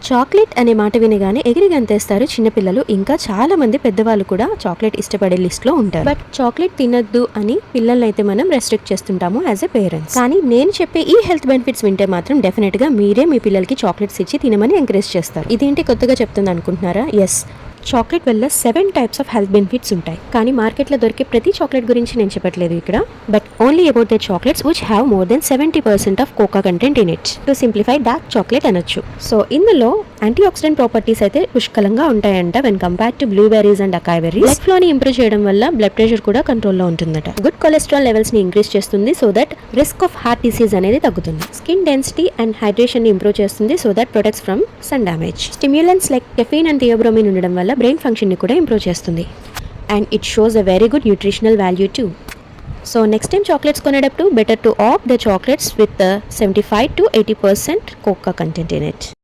Chocolate అనే మాట వినగానే ఎగిరి గంతేస్తారు చిన్నపిల్లలు, ఇంకా చాలా మంది పెద్దవాళ్ళు కూడా చాక్లెట్ ఇష్టపడే లిస్ట్ లో ఉంటారు. బట్ చాక్లెట్ తినద్దు అని పిల్లల్ని అయితే మనం రెస్ట్రిక్ట్ చేస్తుంటాము యాజ్ ఎ పేరెంట్స్. కానీ నేను చెప్పే ఈ హెల్త్ బెనిఫిట్స్ వింటే మాత్రం డెఫినెట్ గా మీరే మీ పిల్లలకి చాక్లెట్స్ ఇచ్చి తినమని ఎంకరేజ్ చేస్తారు. ఇదేంటి కొత్తగా చెప్తుంది అనుకుంటున్నారా? ఎస్, చాక్లెట్ వల్ల 7 టైప్స్ ఆఫ్ హెల్త్ బెనిఫిట్స్ ఉంటాయి. కానీ మార్కెట్లో దొరికే ప్రతి చాక్లెట్ గురించి నేను చెప్పట్లేదు ఇక్కడ, but only about the chocolates which have more than 70% of cocoa content in it. To simplify, dark chocolate అనొచ్చు. సో ఇందులో యాంటీ ఆక్సిడెంట్ ప్రాపర్టీస్ అయితే పుష్కలంగా ఉంటాయంట when compare to blueberries and acai berries. Blood flow ని improve చేయడం వల్ల blood pressure కూడా కంట్రోల్లో ఉంటుందట. గుడ్ కొలెస్ట్రాల్ లెవెల్స్ ని ఇంక్రీజ్ చేస్తుంది, so that risk of heart disease అనేది తగ్గుతుంది. స్కిన్ డెన్సిటీ అండ్ హైడ్రేషన్ ని ఇంప్రూవ్ చేస్తుంది, so that protects from sun damage. Stimulants like caffeine and theobromine ఉండడం వల్ల బ్రెయిన్ ఫంక్షన్ ని కూడా ఇంప్రూవ్ చేస్తుంది. And it shows a very good nutritional value too. So next time chocolates కొనేటప్పుడు better to opt the chocolates with 75 to 80% cocoa content in it.